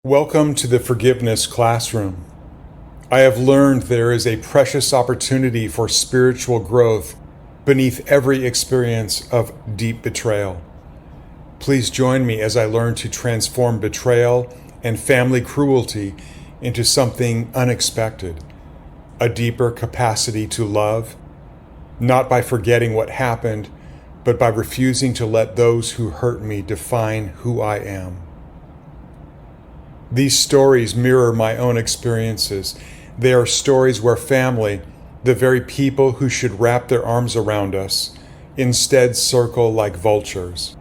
Welcome to the Forgiveness Classroom. I have learned there is a precious opportunity for spiritual growth beneath every experience of deep betrayal. Please join me as I learn to transform betrayal and family cruelty into something unexpected, a deeper capacity to love, not by forgetting what happened, but by refusing to let those who hurt me define who I am. These stories mirror my own experiences. They are stories where family, the very people who should wrap their arms around us, instead circle like vultures,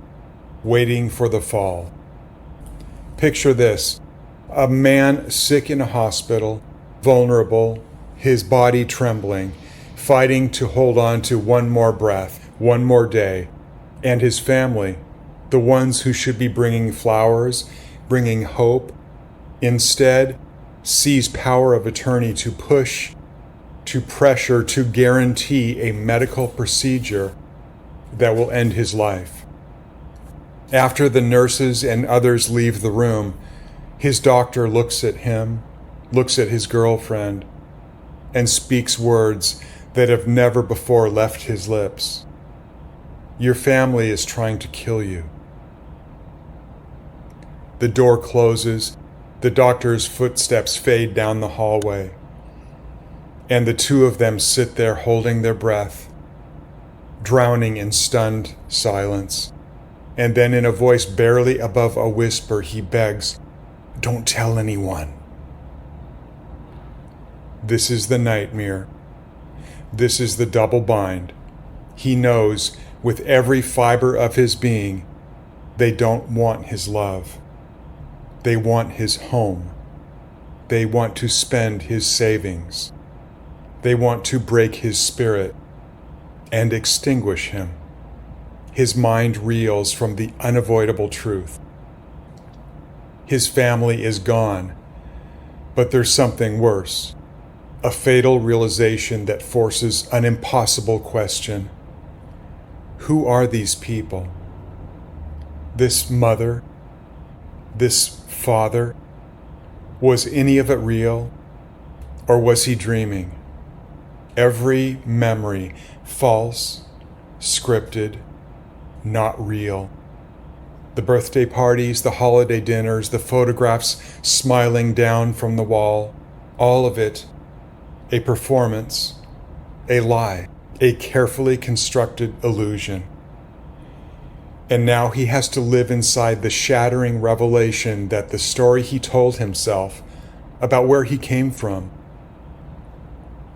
waiting for the fall. Picture this: a man sick in a hospital, vulnerable, his body trembling, fighting to hold on to one more breath, one more day, and his family, the ones who should be bringing flowers, bringing hope, instead sees power of attorney to push, to pressure, to guarantee a medical procedure that will end his life. After the nurses and others leave the room, his doctor looks at him, looks at his girlfriend, and speaks words that have never before left his lips. Your family is trying to kill you. The door closes. The doctor's footsteps fade down the hallway, and the two of them sit there holding their breath, drowning in stunned silence. And then in a voice barely above a whisper, he begs, "Don't tell anyone." This is the nightmare. This is the double bind. He knows with every fiber of his being, they don't want his love. They want his home. They want to spend his savings. They want to break his spirit and extinguish him. His mind reels from the unavoidable truth. His family is gone, but there's something worse, a fatal realization that forces an impossible question. Who are these people? This mother? This father? Was any of it real, or was he dreaming? Every memory false, scripted, not real. The birthday parties, the holiday dinners, the photographs smiling down from the wall, all of it a performance, a lie, a carefully constructed illusion. And now he has to live inside the shattering revelation that the story he told himself about where he came from,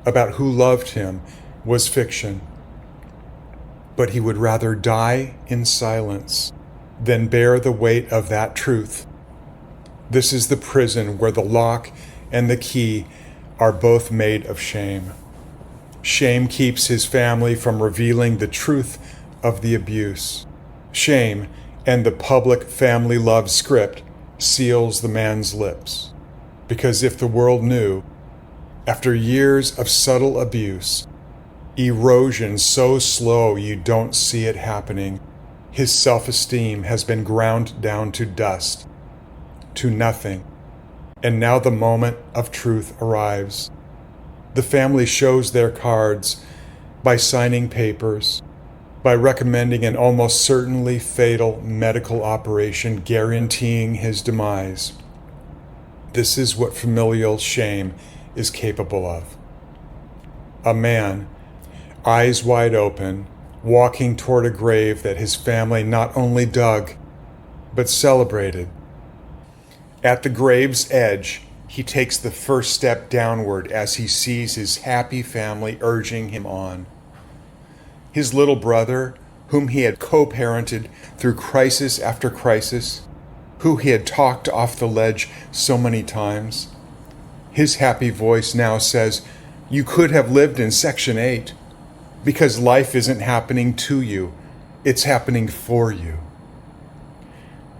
about who loved him, was fiction. But he would rather die in silence than bear the weight of that truth. This is the prison where the lock and the key are both made of shame. Shame keeps his family from revealing the truth of the abuse. Shame and the public family love script seals the man's lips. Because if the world knew, after years of subtle abuse, erosion so slow you don't see it happening, his self-esteem has been ground down to dust, to nothing. And now the moment of truth arrives. The family shows their cards by signing papers, by recommending an almost certainly fatal medical operation guaranteeing his demise. This is what familial shame is capable of. A man, eyes wide open, walking toward a grave that his family not only dug, but celebrated. At the grave's edge, he takes the first step downward as he sees his happy family urging him on. His little brother, whom he had co-parented through crisis after crisis, who he had talked off the ledge so many times, his happy voice now says, "You could have lived in Section 8, because life isn't happening to you, it's happening for you."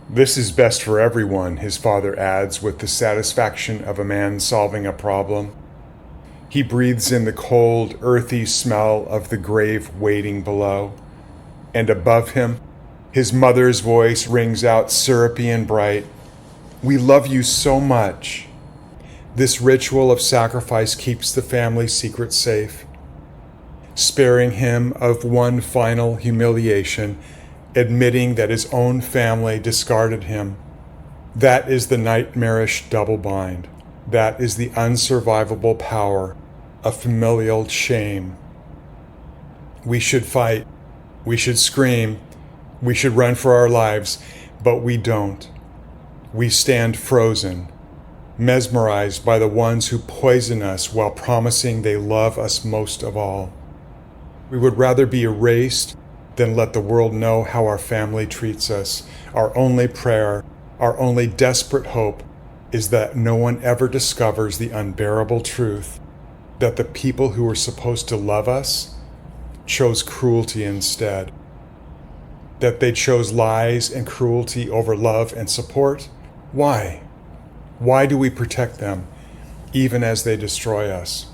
"This is best for everyone," his father adds with the satisfaction of a man solving a problem. He breathes in the cold, earthy smell of the grave waiting below. And above him, his mother's voice rings out syrupy and bright, We love you so much. This ritual of sacrifice keeps the family secret safe, sparing him of one final humiliation, admitting that his own family discarded him. That is the nightmarish double bind. That is the unsurvivable power of familial shame. We should fight. We should scream. We should run for our lives, but we don't. We stand frozen, mesmerized by the ones who poison us while promising they love us most of all. We would rather be erased than let the world know how our family treats us. Our only prayer, our only desperate hope is that no one ever discovers the unbearable truth that the people who were supposed to love us chose cruelty instead. That they chose lies and cruelty over love and support. Why? Why do we protect them, even as they destroy us?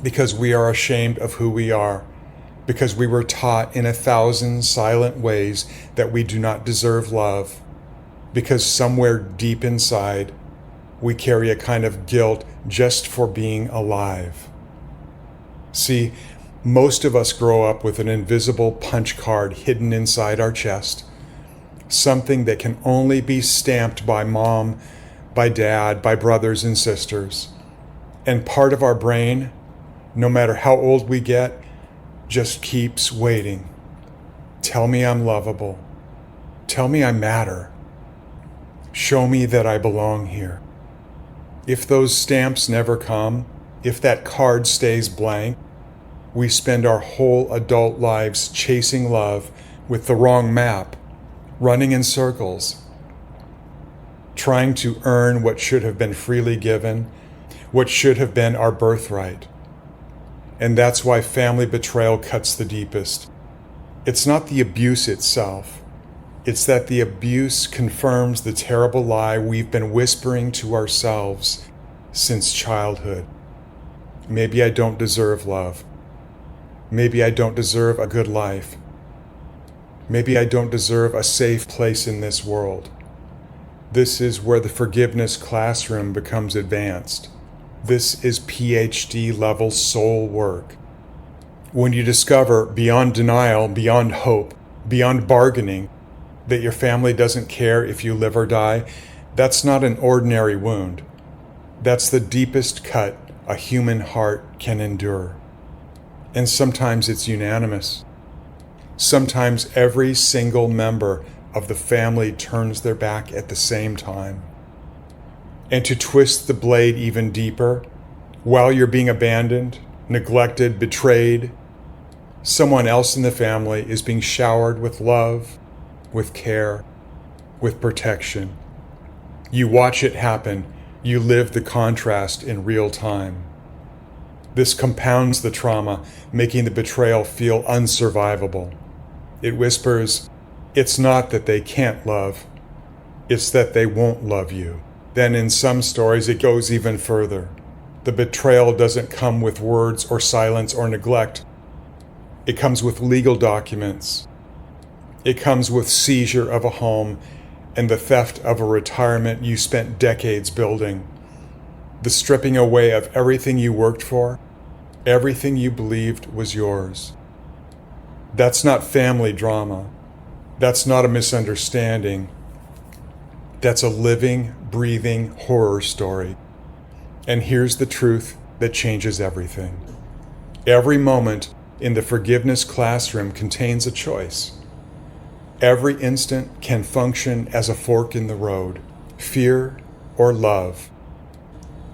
Because we are ashamed of who we are. Because we were taught in 1,000 silent ways that we do not deserve love. Because somewhere deep inside, we carry a kind of guilt just for being alive. See, most of us grow up with an invisible punch card hidden inside our chest, something that can only be stamped by mom, by dad, by brothers and sisters. And part of our brain, no matter how old we get, just keeps waiting. Tell me I'm lovable. Tell me I matter. Show me that I belong here. If those stamps never come, if that card stays blank, we spend our whole adult lives chasing love with the wrong map, running in circles, trying to earn what should have been freely given, what should have been our birthright. And that's why family betrayal cuts the deepest. It's not the abuse itself. It's that the abuse confirms the terrible lie we've been whispering to ourselves since childhood. Maybe I don't deserve love. Maybe I don't deserve a good life. Maybe I don't deserve a safe place in this world. This is where the forgiveness classroom becomes advanced. This is PhD level soul work. When you discover beyond denial, beyond hope, beyond bargaining, that your family doesn't care if you live or die, that's not an ordinary wound. That's the deepest cut a human heart can endure. And sometimes it's unanimous. Sometimes every single member of the family turns their back at the same time. And to twist the blade even deeper, while you're being abandoned, neglected, betrayed, someone else in the family is being showered with love, with care, with protection. You watch it happen. You live the contrast in real time. This compounds the trauma, making the betrayal feel unsurvivable. It whispers, it's not that they can't love, it's that they won't love you. Then in some stories, it goes even further. The betrayal doesn't come with words or silence or neglect. It comes with legal documents. It comes with seizure of a home and the theft of a retirement you spent decades building. The stripping away of everything you worked for, everything you believed was yours. That's not family drama. That's not a misunderstanding. That's a living, breathing horror story. And here's the truth that changes everything. Every moment in the forgiveness classroom contains a choice. Every instant can function as a fork in the road, fear or love,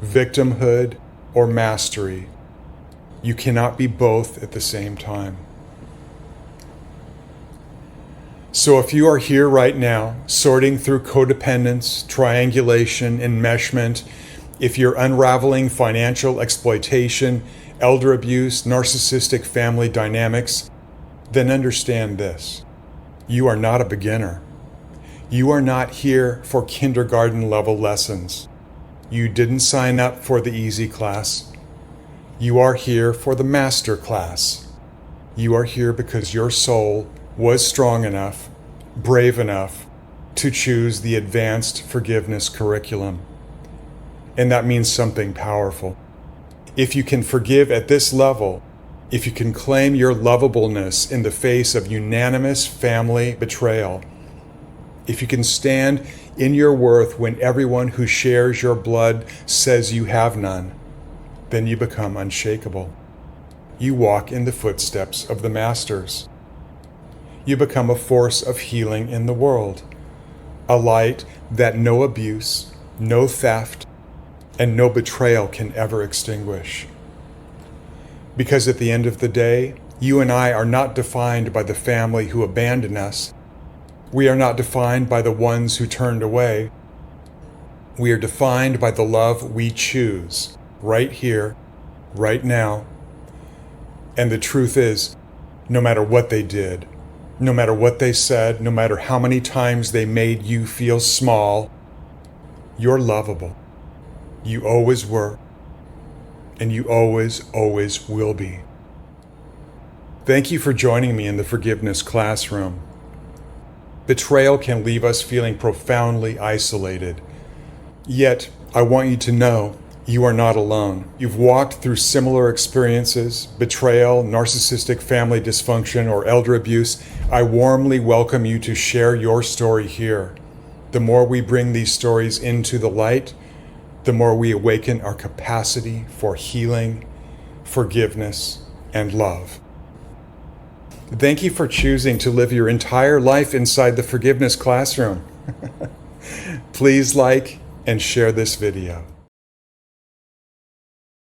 victimhood or mastery. You cannot be both at the same time. So if you are here right now, sorting through codependence, triangulation, enmeshment, if you're unraveling financial exploitation, elder abuse, narcissistic family dynamics, then understand this. You are not a beginner. You are not here for kindergarten level lessons. You didn't sign up for the easy class. You are here for the master class. You are here because your soul was strong enough, brave enough, to choose the advanced forgiveness curriculum. And that means something powerful. If you can forgive at this level, if you can claim your lovableness in the face of unanimous family betrayal, if you can stand in your worth when everyone who shares your blood says you have none, then you become unshakable. You walk in the footsteps of the masters. You become a force of healing in the world, a light that no abuse, no theft, and no betrayal can ever extinguish. Because at the end of the day, you and I are not defined by the family who abandoned us. We are not defined by the ones who turned away. We are defined by the love we choose right here, right now. And the truth is, no matter what they did, no matter what they said, no matter how many times they made you feel small, you're lovable. You always were, and you always will be. Thank you for joining me in the forgiveness classroom. Betrayal can leave us feeling profoundly isolated. Yet, I want you to know you are not alone. You've walked through similar experiences, betrayal, narcissistic family dysfunction, or elder abuse. I warmly welcome you to share your story here. The more we bring these stories into the light, the more we awaken our capacity for healing, forgiveness, and love. Thank you for choosing to live your entire life inside the forgiveness classroom. Please like and share this video.